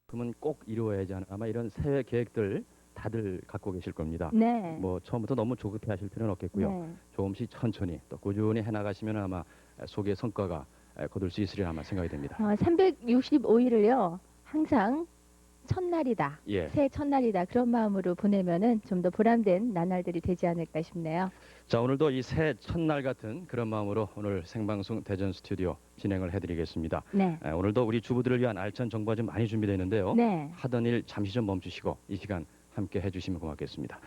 그러면 꼭 이루어야지 하는 아마 이런 새해 계획들 다들 갖고 계실 겁니다. 네. 뭐 처음부터 너무 조급해 하실 필요는 없겠고요. 네. 조금씩 천천히 또 꾸준히 해나가시면 아마 속의 성과가 거둘 수 있으리라 아마 생각이 됩니다. 365일을요, 항상 첫날이다. 예. 새해 첫날이다. 그런 마음으로 보내면은 좀 더 보람된 나날들이 되지 않을까 싶네요. 자, 오늘도 이 새해 첫날 같은 그런 마음으로 오늘 생방송 대전 스튜디오 진행을 해드리겠습니다. 네. 오늘도 우리 주부들을 위한 알찬 정보가 좀 많이 준비되어 있는데요. 네. 하던 일 잠시 좀 멈추시고 이 시간 함께 해주시면 고맙겠습니다.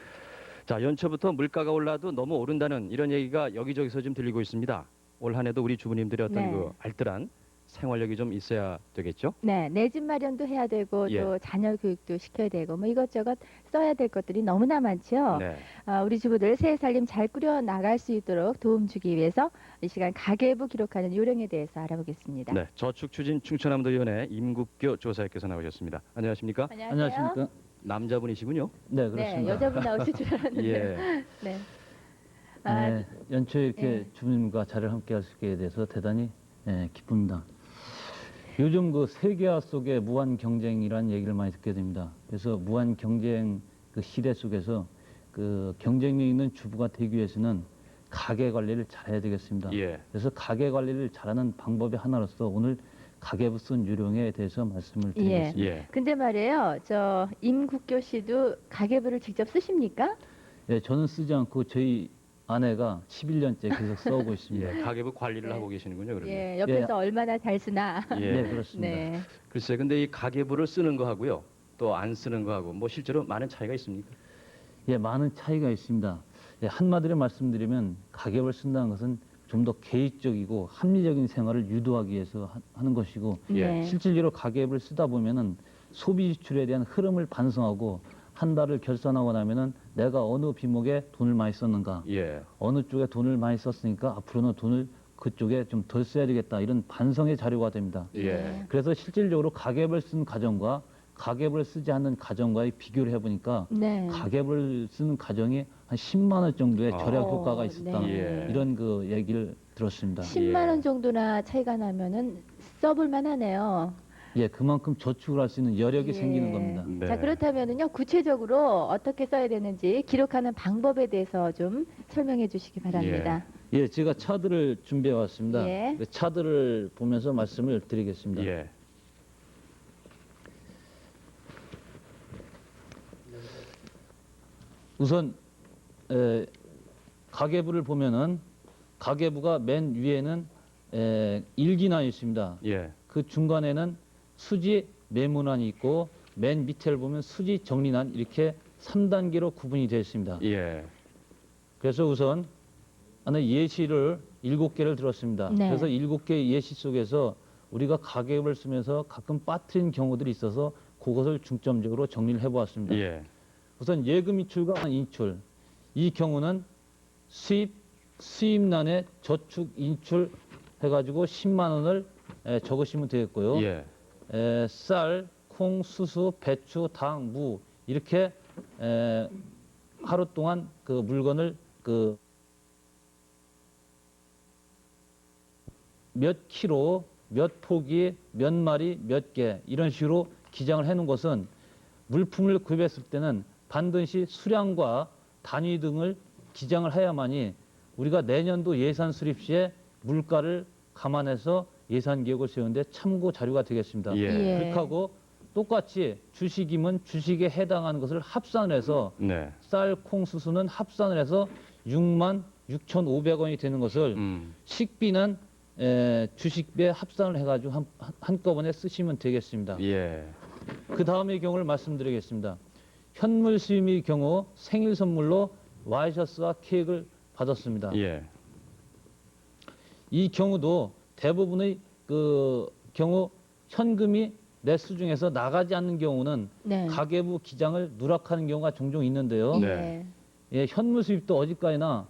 자, 연초부터 물가가 올라도 너무 오른다는 이런 얘기가 여기저기서 좀 들리고 있습니다. 올 한 해도 우리 주부님들의 어떤 네. 그 알뜰한 생활력이 좀 있어야 되겠죠? 네. 내 집 마련도 해야 되고 예. 또 자녀 교육도 시켜야 되고 뭐 이것저것 써야 될 것들이 너무나 많죠. 네. 우리 주부들 새해 살림 잘 꾸려 나갈 수 있도록 도움 주기 위해서 이 시간 가계부 기록하는 요령에 대해서 알아보겠습니다. 네. 저축추진 충청남도위원회 임국교 조사님께서 나오셨습니다. 안녕하십니까? 안녕하십니까? 남자분이시군요. 네, 네, 그렇습니다. 여자분 나오실 줄 알았는데. 예. 네. 아, 네, 연초에 이렇게 네. 주부님과 자리를 함께 할 수 있게 돼서 대단히 기쁩니다. 요즘 그 세계화 속에 무한 경쟁이라는 얘기를 많이 듣게 됩니다. 그래서 무한 경쟁 그 시대 속에서 그 경쟁력 있는 주부가 되기 위해서는 가계 관리를 잘해야 되겠습니다. 예. 그래서 가계 관리를 잘하는 방법의 하나로서 오늘 가계부 쓴 요령에 대해서 말씀을 드리겠습니다. 예. 근데 말이에요. 저 임국교 씨도 가계부를 직접 쓰십니까? 예, 저는 쓰지 않고 저희 아내가 11년째 계속 써오고 있습니다. 예. 가계부 관리를 네. 하고 계시는군요, 그러면. 예, 옆에서 얼마나 잘 쓰나. 예. 네, 그렇습니다. 네. 글쎄, 근데 이 가계부를 쓰는 거 하고요. 또 안 쓰는 거 하고 뭐 실제로 많은 차이가 있습니까? 예, 많은 차이가 있습니다. 예, 한마디로 말씀드리면 가계부를 쓴다는 것은 좀 더 계획적이고 합리적인 생활을 유도하기 위해서 하는 것이고 예. 네. 실질적으로 가계부를 쓰다 보면은 소비 지출에 대한 흐름을 반성하고 한 달을 결산하고 나면은 내가 어느 비목에 돈을 많이 썼는가, 예. 어느 쪽에 돈을 많이 썼으니까 앞으로는 돈을 그쪽에 좀 덜 써야 되겠다, 이런 반성의 자료가 됩니다. 예. 그래서 실질적으로 가계부를 쓴 가정과 가계부를 쓰지 않는 가정과의 비교를 해보니까 네. 가계부를 쓰는 가정이 한 10만 원 정도의 절약 어, 효과가 있었다. 예. 이런 그 얘기를 들었습니다. 10만 예. 원 정도나 차이가 나면은 써볼 만하네요. 예, 그만큼 저축을 할 수 있는 여력이 예. 생기는 겁니다. 네. 자, 그렇다면은요, 구체적으로 어떻게 써야 되는지 기록하는 방법에 대해서 좀 설명해 주시기 바랍니다. 예, 제가 차들을 준비해 왔습니다. 예. 그 차들을 보면서 말씀을 드리겠습니다. 예. 우선 가계부를 보면은 가계부가 맨 위에는 일기난이 있습니다. 예. 그 중간에는 수지 메모난이 있고 맨 밑에를 보면 수지 정리난, 이렇게 3단계로 구분이 되어 있습니다. 예. 그래서 우선 하나 예시를 7개를 들었습니다. 네. 그래서 7개의 예시 속에서 우리가 가계부를 쓰면서 가끔 빠뜨린 경우들이 있어서 그것을 중점적으로 정리를 해보았습니다. 예. 우선 예금 인출과 인출, 이 경우는 수입난에 저축 인출 해가지고 10만 원을 적으시면 되겠고요. 예. 쌀, 콩, 수수, 배추, 당, 무, 이렇게 하루 동안 그 물건을 그 몇 킬로, 몇 포기, 몇 마리, 몇 개, 이런 식으로 기장을 해놓은 것은 물품을 구입했을 때는 반드시 수량과 단위 등을 기장을 해야만이 우리가 내년도 예산 수립 시에 물가를 감안해서 예산 계획을 세우는데 참고 자료가 되겠습니다. 예. 예. 그렇게 하고 똑같이 주식이면 주식에 해당하는 것을 합산을 해서 네. 쌀, 콩, 수수는 합산을 해서 6만 6,500원이 되는 것을 식비는 주식비에 합산을 해가지고 한꺼번에 쓰시면 되겠습니다. 예. 그 다음의 경우를 말씀드리겠습니다. 현물 수임의 경우 생일 선물로 와이셔츠와 케이크를 받았습니다. 예. 이 경우도 대부분의 그 경우 현금이 내 수중에서 나가지 않는 경우는 네. 가계부 기장을 누락하는 경우가 종종 있는데요. 네. 예, 현물 수입도 어디까지나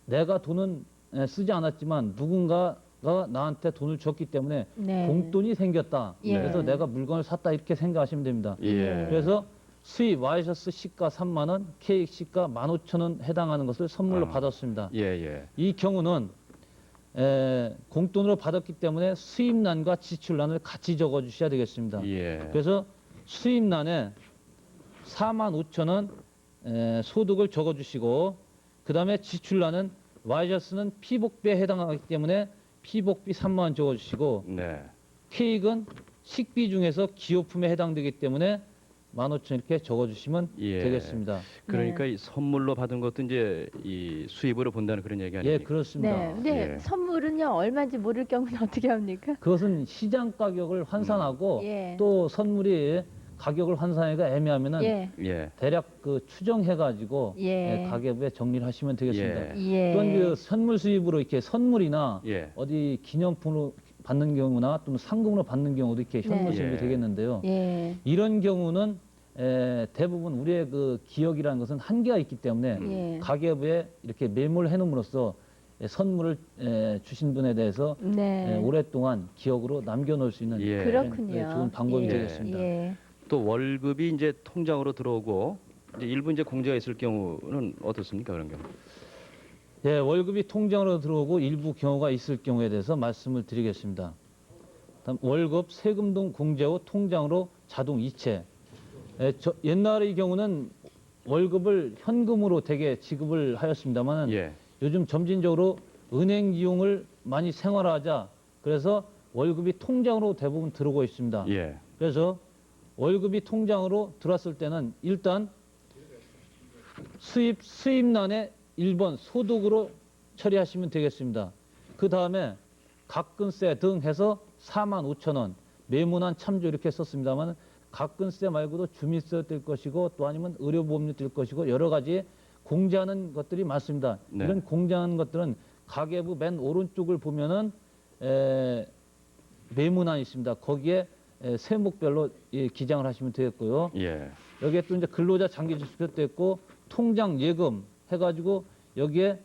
내가 돈은 쓰지 않았지만 누군가가 나한테 돈을 줬기 때문에 네. 공돈이 생겼다. 예. 그래서 내가 물건을 샀다, 이렇게 생각하시면 됩니다. 예. 그래서 수입 와이셔츠 시가 3만 원, 케이크 시가 15,000원 해당하는 것을 선물로 아. 받았습니다. 예. 예. 이 경우는 공돈으로 받았기 때문에 수입난과 지출난을 같이 적어주셔야 되겠습니다. 예. 그래서 수입란에 45,000원 소득을 적어주시고, 그 다음에 지출란은 와이셔츠는 피복비에 해당하기 때문에 피복비 3만 원 적어주시고, 네. 케이크는 식비 중에서 기호품에 해당되기 때문에 15,000원 이렇게 적어주시면 예. 되겠습니다. 그러니까 이 선물로 받은 것도 이제 이 수입으로 본다는 그런 얘기 예, 아닙니까? 그렇습니다. 네. 근데 예. 선물은요 얼마인지 모를 경우는 어떻게 합니까? 그것은 시장 가격을 환산하고 예. 또 선물이 가격을 환산하기가 애매하면은 예. 예. 대략 그 추정해가지고 예. 가계부에 정리를 하시면 되겠습니다. 예. 또한 그 선물 수입으로 이렇게 선물이나 예. 어디 기념품으로 받는 경우나 또는 상금으로 받는 경우도 이렇게 현물 네. 수입이 예. 되겠는데요. 예. 이런 경우는 대부분 우리의 그 기억이라는 것은 한계가 있기 때문에 예. 가계부에 이렇게 메모를 해놓음으로써 선물을 주신 분에 대해서 네. 오랫동안 기억으로 남겨놓을 수 있는 예. 그렇군요. 좋은 방법이 예. 되겠습니다. 예. 또 월급이 이제 통장으로 들어오고 이제 일부 이제 공제가 있을 경우는 어떻습니까? 그런 경우? 예, 월급이 통장으로 들어오고 일부 경우가 있을 경우에 대해서 말씀을 드리겠습니다. 다음 월급, 세금 등 공제 후 통장으로 자동 이체. 옛날의 경우는 월급을 현금으로 대개 지급을 하였습니다만 예. 요즘 점진적으로 은행 이용을 많이 생활화하자 그래서 월급이 통장으로 대부분 들어오고 있습니다. 예. 그래서 월급이 통장으로 들어왔을 때는 일단 수입란에 1번 소득으로 처리하시면 되겠습니다. 그 다음에 각근세 등 해서 45,000원, 매문안 참조 이렇게 썼습니다만 각근세 말고도 주민세 뜰 것이고 또 아니면 의료보험료 뜰 것이고 여러 가지 공제하는 것들이 많습니다. 네. 이런 공제하는 것들은 가계부 맨 오른쪽을 보면은 매문안이 있습니다. 거기에 세목별로 기장을 하시면 되겠고요. 예. 여기에 또 이제 근로자 장기 지출도 있고 통장 예금 해가지고 여기에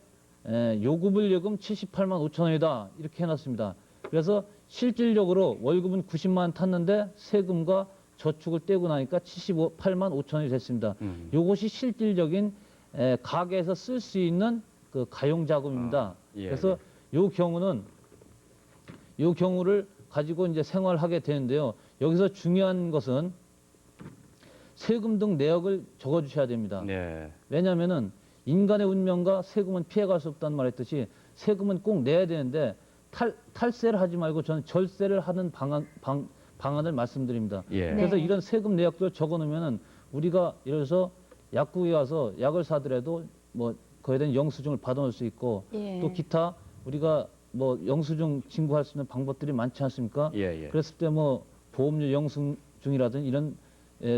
요금을 예금 78만 5천 원이다 이렇게 해놨습니다. 그래서 실질적으로 월급은 90만 원 탔는데 세금과 저축을 떼고 나니까 78만 5천 원이 됐습니다. 요것이 실질적인 가게에서 쓸 수 있는 그 가용 자금입니다. 예. 그래서 요 경우를 가지고 이제 생활하게 되는데요. 여기서 중요한 것은 세금 등 내역을 적어 주셔야 됩니다. 네. 왜냐하면은 인간의 운명과 세금은 피해갈 수 없다는 말 했듯이 세금은 꼭 내야 되는데 탈세를 하지 말고 저는 절세를 하는 방안을 말씀드립니다. 예. 네. 그래서 이런 세금 내역들을 적어 놓으면은 우리가 예를 들어서 약국에 가서 약을 사더라도 뭐 거기에 대한 영수증을 받아놓을 수 있고 예. 또 기타 우리가 뭐 영수증 신고할 수 있는 방법들이 많지 않습니까? 예. 예. 그랬을 때 뭐 보험료 영수증이라든지 이런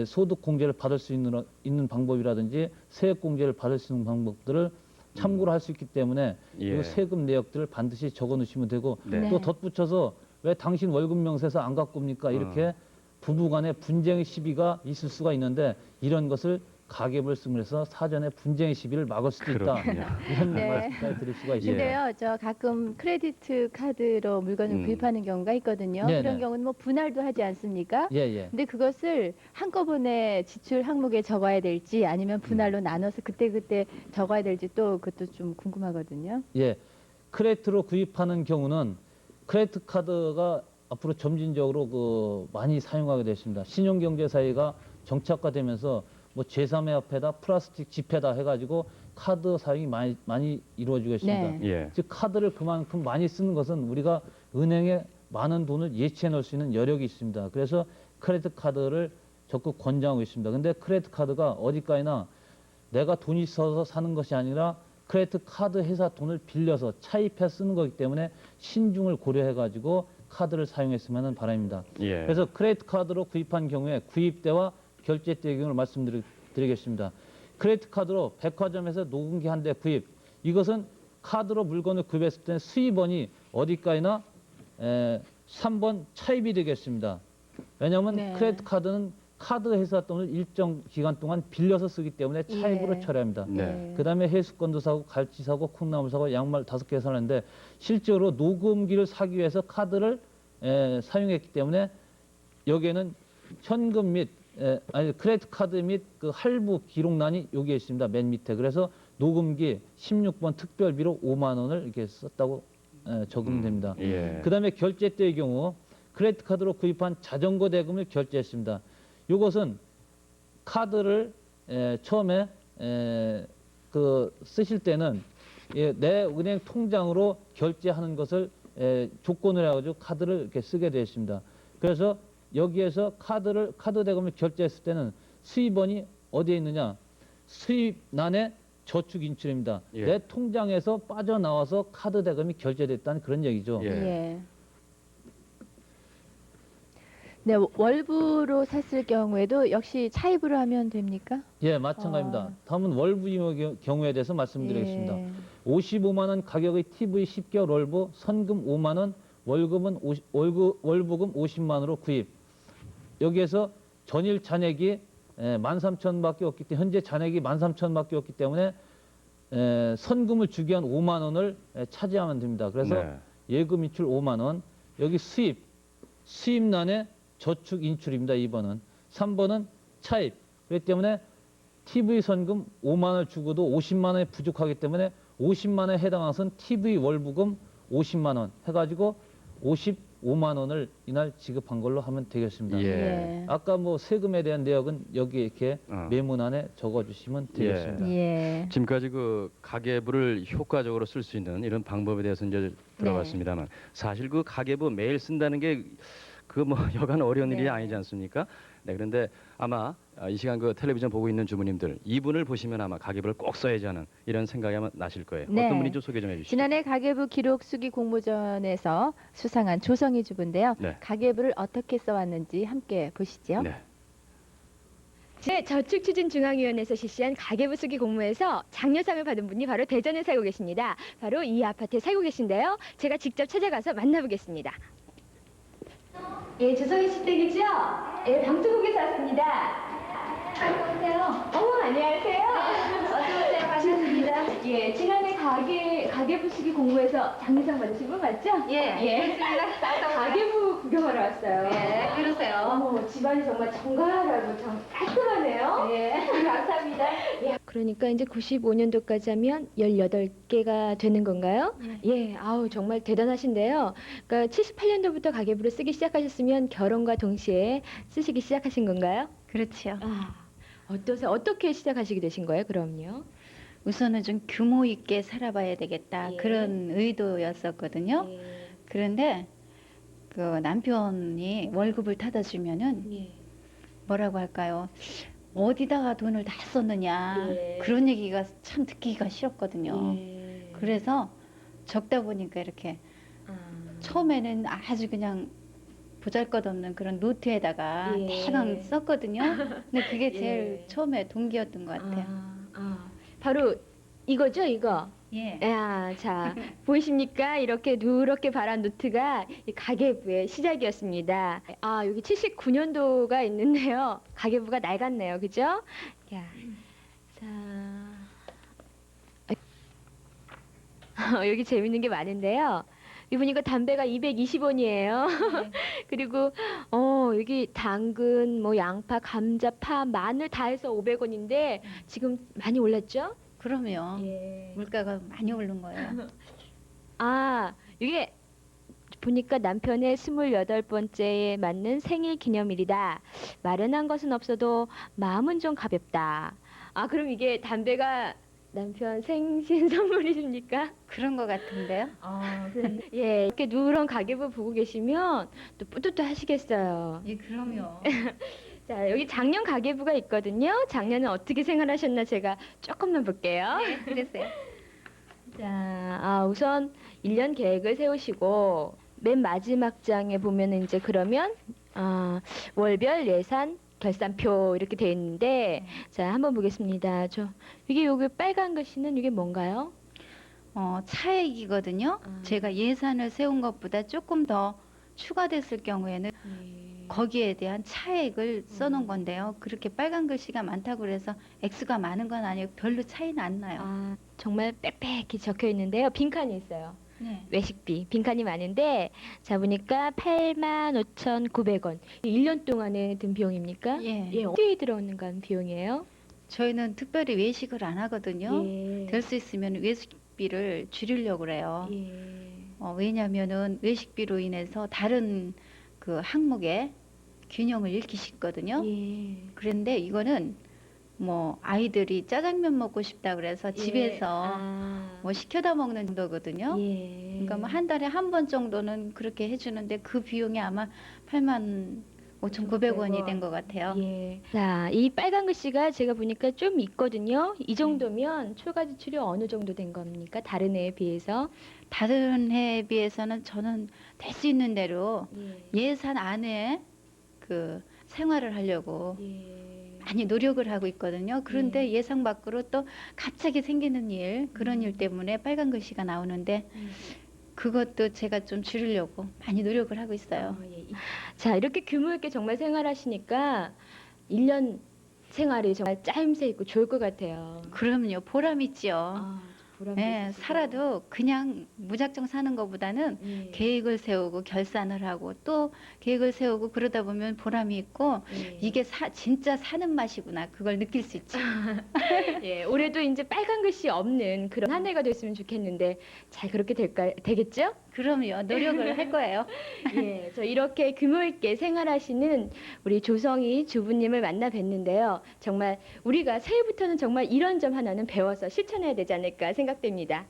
소득 공제를 받을 수 있는 방법이라든지 세액 공제를 받을 수 있는 방법들을 참고를 할 수 있기 때문에 예. 이 세금 내역들을 반드시 적어 놓으시면 되고 네. 또 덧붙여서 왜 당신 월급 명세서 안 갖고 옵니까? 이렇게 부부간에 분쟁의 시비가 있을 수가 있는데 이런 것을 가계부를 쓰면서 사전에 분쟁의 시비를 막을 수도 있다. 그렇군요. 이런 네. 말씀까지 드릴 수가 예. 있습니다. 근데요, 저 가끔 크레디트 카드로 물건을 구입하는 경우가 있거든요. 네네. 그런 경우는 뭐 분할도 하지 않습니까? 예, 예. 근데 그것을 한꺼번에 지출 항목에 적어야 될지 아니면 분할로 나눠서 그때그때 적어야 될지 또 그것도 좀 궁금하거든요. 예. 크레디트로 구입하는 경우는 크레디트 카드가 앞으로 점진적으로 그 많이 사용하게 됐습니다. 신용경제사회가 정착화되면서 뭐 제3회화폐다 플라스틱 지폐다 해가지고 카드 사용이 많이 이루어지고 있습니다. 네. 예. 즉 카드를 그만큼 많이 쓰는 것은 우리가 은행에 많은 돈을 예치해 놓을 수 있는 여력이 있습니다. 그래서 크레디트 카드를 적극 권장하고 있습니다. 근데 크레디트 카드가 어디까지나 내가 돈이 있어서 사는 것이 아니라 크레디트 카드 회사 돈을 빌려서 차입해 쓰는 거기 때문에 신중을 고려해 가지고 카드를 사용했으면 바랍니다. 예. 그래서 크레디트 카드로 구입한 경우에 구입 때와 결제 때의 경우를 말씀드리겠습니다. 크레디트 카드로 백화점에서 녹음기 한 대 구입. 이것은 카드로 물건을 구입했을 때 수입원이 어디까지나 3번 차입이 되겠습니다. 왜냐하면 네. 크레디트 카드는 카드 회사 돈을 일정 기간 동안 빌려서 쓰기 때문에 차입으로 예. 처리합니다. 네. 그다음에 해수건도 사고 갈치 사고 콩나물 사고 양말 5개 사는데 실제로 녹음기를 사기 위해서 카드를 사용했기 때문에 여기에는 현금 및 크레디트 카드 및 그 할부 기록란이 여기에 있습니다. 맨 밑에. 그래서 녹음기 16번 특별비로 5만 원을 이렇게 썼다고 적으면 됩니다. 예. 그다음에 결제 때의 경우 크레디트 카드로 구입한 자전거 대금을 결제했습니다. 이것은 카드를 처음에 쓰실 때는 내 은행 통장으로 결제하는 것을 조건으로 해가지고 카드를 이렇게 쓰게 되어 있습니다. 그래서 여기에서 카드 대금을 결제했을 때는 수입원이 어디에 있느냐? 수입란에 저축 인출입니다. 예. 내 통장에서 빠져나와서 카드 대금이 결제됐다는 그런 얘기죠. 예. 예. 네, 월부로 샀을 경우에도 역시 차입으로 하면 됩니까? 예, 마찬가지입니다. 다음은 월부의 경우에 대해서 말씀드리겠습니다. 예. 55만 원 가격의 TV 10개월 월부, 선금 5만 원, 월부금 50만 원으로 구입. 여기에서 전일 잔액이 13,000밖에 없기 때문에 현재 잔액이 13,000밖에 없기 때문에 선금을 주기 위한 5만 원을 차지하면 됩니다. 그래서 네. 예금 인출 5만 원, 여기 수입란에 저축 인출입니다. 2번은. 3번은 차입. 그렇기 때문에 TV 선금 5만 원을 주고도 50만 원이 부족하기 때문에 50만 원에 해당하는 것은 TV 월부금 50만 원 해가지고 55만 원을 이날 지급한 걸로 하면 되겠습니다. 예. 아까 뭐 세금에 대한 내역은 여기 이렇게 메모란에 적어주시면 되겠습니다. 예. 지금까지 그 가계부를 효과적으로 쓸 수 있는 이런 방법에 대해서 이제 들어봤습니다만 사실 그 가계부 매일 쓴다는 게 그 뭐 여간 어려운 일이 네. 아니지 않습니까? 네, 그런데 아마 이 시간 그 텔레비전 보고 있는 주부님들 이분을 보시면 아마 가계부를 꼭 써야지 하는 이런 생각이 아마 나실 거예요. 네. 어떤 분인지 소개 좀 해주시죠. 지난해 가계부 기록 수기 공모전에서 수상한 조성희 주부인데요. 네. 가계부를 어떻게 써왔는지 함께 보시죠. 네. 저축추진중앙위원회에서 실시한 가계부 쓰기 공모에서 장려상을 받은 분이 바로 대전에 살고 계십니다. 바로 이 아파트에 살고 계신데요. 제가 직접 찾아가서 만나보겠습니다. 예, 조성희 씨 댁이죠? 예, 방송국에서 왔습니다. 안녕하세요. 어머, 안녕하세요. 어서오세요. 반갑습니다. 예, 지난해 가계부 쓰기 공모에서 장려상 받으신 분 맞죠? 예. 가계부 구경하러 왔어요. 예, 그러세요. 어머, 집안이 정말 정갈하고 깔끔하네요. 예. 감사합니다. 예. 그러니까 이제 95년도까지 하면 18개가 되는 건가요? 예. 아우, 정말 대단하신데요. 그러니까 78년도부터 가계부를 쓰기 시작하셨으면 결혼과 동시에 쓰시기 시작하신 건가요? 그렇죠. 아, 어떻게 시작하시게 되신 거예요, 그럼요? 우선은 좀 규모 있게 살아봐야 되겠다. 예. 그런 의도였었거든요. 예. 그런데 그 남편이 월급을 타다 주면은 예. 뭐라고 할까요? 어디다가 돈을 다 썼느냐. 예. 그런 얘기가 참 듣기가 싫었거든요. 예. 그래서 적다 보니까 이렇게 아. 처음에는 아주 그냥 보잘것없는 그런 노트에다가 예. 대강 썼거든요. 근데 그게 제일 예. 처음에 동기였던 것 같아요. 바로 이거죠, 이거. 예. 야, 자, 보이십니까? 이렇게 누렇게 바란 노트가 이 가계부의 시작이었습니다. 아, 여기 79년도가 있는데요. 가계부가 낡았네요. 그죠? 야, 자. 여기 재밌는 게 많은데요. 여기 보니까 담배가 220원이에요. 그리고 여기 당근, 뭐 양파, 감자, 파, 마늘 다 해서 500원인데 지금 많이 올랐죠? 그러면 예. 물가가 많이 오른 거예요. 아, 이게 보니까 남편의 28번째에 맞는 생일 기념일이다. 마련한 것은 없어도 마음은 좀 가볍다. 아, 그럼 이게 담배가 남편 생신 선물이십니까? 그런 것 같은데요. 예, 이렇게 누런 가계부 보고 계시면 또 뿌듯하시겠어요. 예, 그럼요. 자, 여기 작년 가계부가 있거든요. 작년은 어떻게 생활하셨나 제가 조금만 볼게요. 그랬어요. 자, 우선 1년 계획을 세우시고 맨 마지막 장에 보면은 이제 그러면 월별 예산 결산표 이렇게 돼 있는데 자, 한번 보겠습니다. 이게 여기 빨간 글씨는 이게 뭔가요? 차액이거든요. 제가 예산을 세운 것보다 조금 더 추가됐을 경우에는 거기에 대한 차액을 써놓은 건데요. 그렇게 빨간 글씨가 많다고 그래서 X가 많은 건 아니고 별로 차이는 안 나요. 정말 빽빽히 적혀 있는데요. 빈칸이 있어요. 네. 외식비 빈칸이 많은데 자 보니까 85,900원. 1년 동안에 든 비용입니까? 예. 어디에 들어오는가 하는 비용이에요? 저희는 특별히 외식을 안 하거든요. 예. 될 수 있으면 외식비를 줄이려고 그래요. 예. 왜냐면은 외식비로 인해서 다른 그 항목에 균형을 잃기 쉽거든요. 예. 그런데 이거는 뭐 아이들이 짜장면 먹고 싶다 그래서 집에서 뭐 시켜다 먹는 정도거든요. 예. 그러니까 뭐 한 달에 한 번 정도는 그렇게 해주는데 그 비용이 아마 85,900원이 된 것 같아요. 예. 자, 이 빨간 글씨가 제가 보니까 좀 있거든요. 이 정도면 초과 지출이 어느 정도 된 겁니까? 다른 해에 비해서? 다른 해에 비해서는 저는 될 수 있는 대로 예. 예산 안에 그 생활을 하려고 예. 많이 노력을 하고 있거든요. 그런데 예상 밖으로 또 갑자기 생기는 일, 그런 일 때문에 빨간 글씨가 나오는데 그것도 제가 좀 줄이려고 많이 노력을 하고 있어요. 예. 자, 이렇게 규모 있게 정말 생활하시니까 1년 생활이 정말 짜임새 있고 좋을 것 같아요. 그럼요, 보람 있지요. 아, 보람도 예, 있으시고. 살아도 그냥 무작정 사는 것보다는 예. 계획을 세우고 결산을 하고 또 계획을 세우고 그러다 보면 보람이 있고 예. 이게 진짜 사는 맛이구나 그걸 느낄 수 있지. 예, 올해도 이제 빨간 글씨 없는 그런 한 해가 됐으면 좋겠는데 잘 그렇게 되겠죠? 그럼요, 노력을 할 거예요. 예, 저 이렇게 규모 있게 생활하시는 우리 조성희 주부님을 만나 뵀는데요. 정말 우리가 새해부터는 정말 이런 점 하나는 배워서 실천해야 되지 않을까 생각됩니다.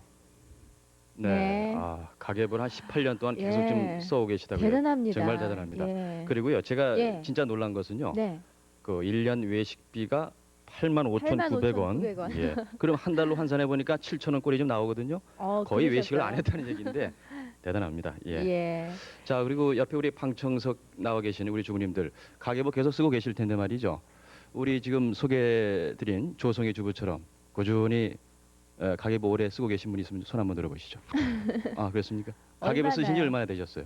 네. 네. 아, 가계부를 한 18년 동안 계속 예. 좀 써오고 계시다고요. 대단합니다. 정말 대단합니다. 예. 그리고요, 제가 예. 진짜 놀란 것은요. 네. 그 1년 외식비가 85,900원. 85,900원. 예. 그럼 한 달로 환산해 보니까 7,000원 꼴이 좀 나오거든요. 거의 외식을 안 했다는 얘기인데 대단합니다. 예. 예. 자, 그리고 옆에 우리 방청석 나와 계시는 우리 주부님들 가계부 계속 쓰고 계실 텐데 말이죠. 우리 지금 소개드린 조성희 주부처럼 꾸준히 가계부 오래 쓰고 계신 분이 있으면 손 한번 들어보시죠. 아, 그렇습니까? 가계부 쓰신 지 얼마나요? 얼마나 되셨어요?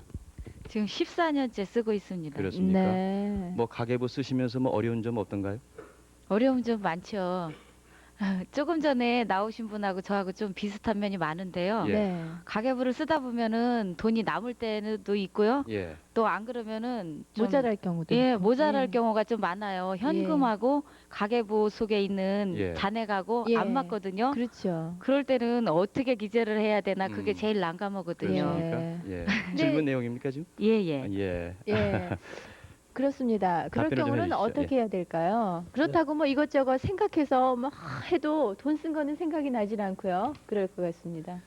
지금 14년째 쓰고 있습니다. 그렇습니까? 네. 뭐 가계부 쓰시면서 뭐 어려운 점 없던가요? 어려움 좀 많죠. 조금 전에 나오신 분하고 저하고 좀 비슷한 면이 많은데요. 예. 네. 가계부를 쓰다 보면은 돈이 남을 때도 있고요. 예. 또 안 그러면은 좀 모자랄 경우도 예, 있고. 모자랄 예. 경우가 좀 많아요. 현금하고 가계부 속에 있는 예. 잔액하고 예. 안 맞거든요. 그렇죠. 그럴 때는 어떻게 기재를 해야 되나 그게 제일 난감하거든요. 그렇습니까? 예. 근데- 질문 내용입니까 지금? 예, 예. 예. 예. 그렇습니다. 그럴 답변을 좀 경우는 해주시죠. 어떻게 해야 될까요? 그렇다고 뭐 이것저것 생각해서 뭐 해도 돈 쓴 거는 생각이 나질 않고요. 그럴 것 같습니다.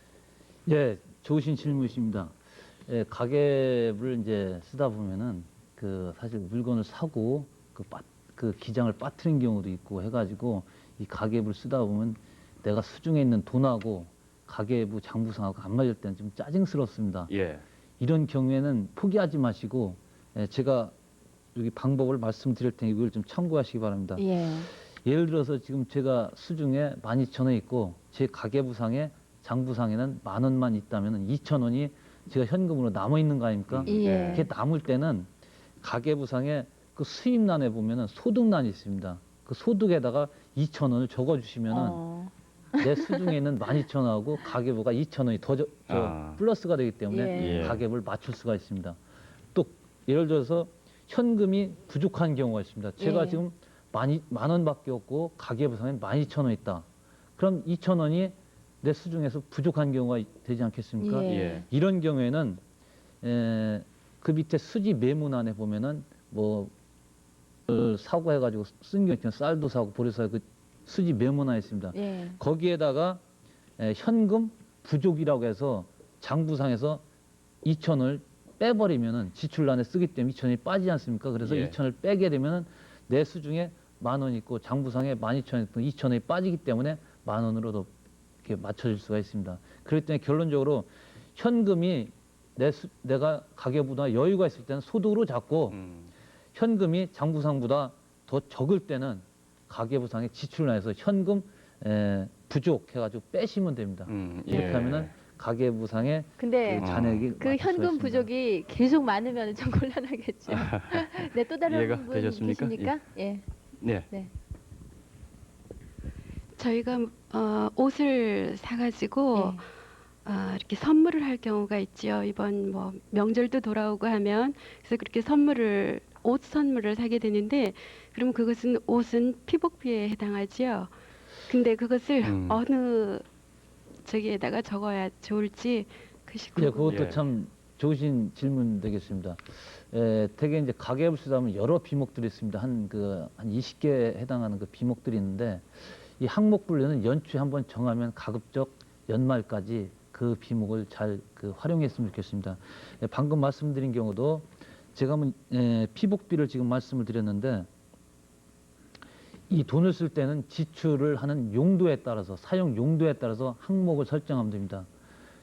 예, 좋으신 질문이십니다. 예, 가계부를 이제 쓰다 보면은 그 사실 물건을 사고 그 기장을 빠뜨린 경우도 있고 해가지고 이 가계부를 쓰다 보면 내가 수중에 있는 돈하고 가계부 장부상하고 안 맞을 때는 좀 짜증스럽습니다. 예. 이런 경우에는 포기하지 마시고 제가 여기 방법을 말씀드릴 테니 이걸 좀 참고하시기 바랍니다. 예. 예를 들어서 지금 제가 수중에 12,000원 있고 제 가계부상에 장부상에는 10,000원만 있다면 2,000원이 제가 현금으로 남아 있는 거 아닙니까? 예. 그게 남을 때는 가계부상에 그 수입란에 보면은 소득란이 있습니다. 그 소득에다가 2,000원을 적어주시면은 내 수중에 있는 12,000원하고 가계부가 2,000원이 더 플러스가 되기 때문에 예. 가계부를 맞출 수가 있습니다. 또 예를 들어서 현금이 부족한 경우가 있습니다. 제가 예. 지금 만 원밖에 없고 가계부상에 12,000원 있다. 그럼 2,000원이 내 수중에서 부족한 경우가 되지 않겠습니까? 예. 예. 이런 경우에는 그 밑에 수지 매문안에 보면은 뭐 사고 해가지고 쓴 경우 있잖아요. 쌀도 사고 보리 사고 그 수지 매문안에 있습니다. 예. 거기에다가 현금 부족이라고 해서 장부상에서 2,000원을 빼버리면은 지출란에 쓰기 때문에 2,000원이 빠지지 않습니까? 그래서 예. 2,000원을 빼게 되면은 내 수중에 10,000원 있고 장부상에 12,000원 있고 2,000원이 빠지기 때문에 10,000원으로도 이렇게 맞춰질 수가 있습니다. 그렇기 때문에 결론적으로 현금이 내가 가계보다 여유가 있을 때는 소득으로 잡고 현금이 장부상보다 더 적을 때는 가계부상에 지출란에서 현금 부족해가지고 빼시면 됩니다. 이렇게 예. 하면은 가계부상에 근데 그 잔액이 그 맞출 수가 현금 있습니다. 부족이 계속 많으면 좀 곤란하겠죠. 네, 또 다른 이해가 분 되셨습니까? 계십니까? 예. 네. 저희가 옷을 사가지고 예. 이렇게 선물을 할 경우가 있죠. 이번 뭐 명절도 돌아오고 하면 그래서 그렇게 선물을 옷 선물을 사게 되는데 그럼 그것은 옷은 피복비에 해당하지요. 근데 그것을 어느 저기에다가 적어야 좋을지 그것이 예, 궁금해요. 그것도 예. 참 좋으신 질문 되겠습니다. 대개 이제 가계부를 쓰다 보면 여러 비목들이 있습니다. 한 20개에 해당하는 그 비목들이 있는데 이 항목분류는 연초에 한번 정하면 가급적 연말까지 그 비목을 잘 활용했으면 좋겠습니다. 방금 말씀드린 경우도 제가 피복비를 지금 말씀을 드렸는데 이 돈을 쓸 때는 지출을 하는 용도에 따라서 사용 용도에 따라서 항목을 설정하면 됩니다.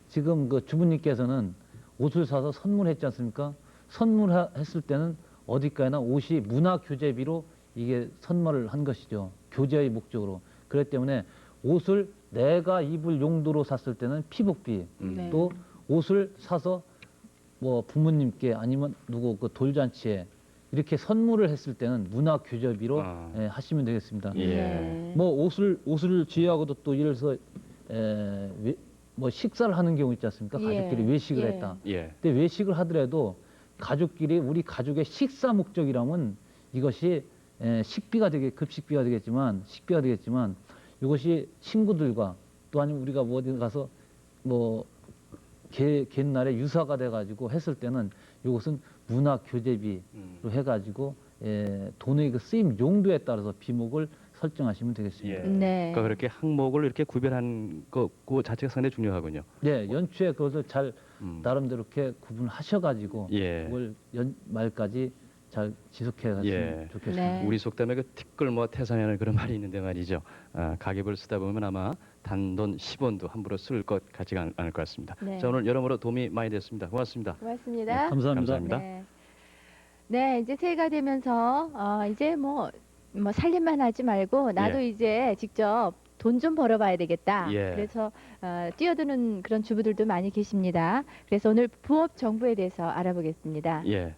지금 그 주부님께서는 옷을 사서 선물했지 않습니까? 선물했을 때는 어디까지나 옷이 문화교재비로 이게 선물을 한 것이죠. 교재의 목적으로. 그렇기 때문에 옷을 내가 입을 용도로 샀을 때는 피복비, 네. 또 옷을 사서 뭐 부모님께 아니면 누구 그 돌잔치에 이렇게 선물을 했을 때는 문화교재비로 하시면 되겠습니다. 예. 네. 뭐 옷을 제외하고도 또 예를 들어서 뭐 식사를 하는 경우 있지 않습니까? 예. 가족끼리 외식을 예. 했다. 예. 근데 외식을 하더라도 가족끼리 우리 가족의 식사 목적이라면 이것이 급식비가 되겠지만 이것이 친구들과 또 아니면 우리가 뭐 어디 가서 뭐 옛날에 유사가 돼가지고 했을 때는 이것은 문화교재비로 해가지고 돈의 그 쓰임 용도에 따라서 비목을 설정하시면 되겠습니다. 예. 네. 그러니까 그렇게 항목을 이렇게 구별한 그 자체가 상당히 중요하군요. 네, 연초에 그것을 잘 음. 나름대로 이렇게 구분하셔가지고 예. 그걸 연말까지 잘 지속해 가시면 예. 좋겠습니다. 네. 우리 속담에 그 티끌 뭐 태산이라는 그런 말이 있는데 말이죠. 가계부를 쓰다 보면 아마 단돈 10원도 함부로 쓸 것 같지가 않을 것 같습니다. 네. 자, 오늘 여러모로 도움이 많이 됐습니다. 고맙습니다. 고맙습니다. 감사합니다. 감사합니다. 네. 네, 이제 새해가 되면서 이제 뭐 살림만 하지 말고 나도 예. 이제 직접 돈 좀 벌어봐야 되겠다. 예. 그래서 뛰어드는 그런 주부들도 많이 계십니다. 그래서 오늘 부업 정보에 대해서 알아보겠습니다. 예.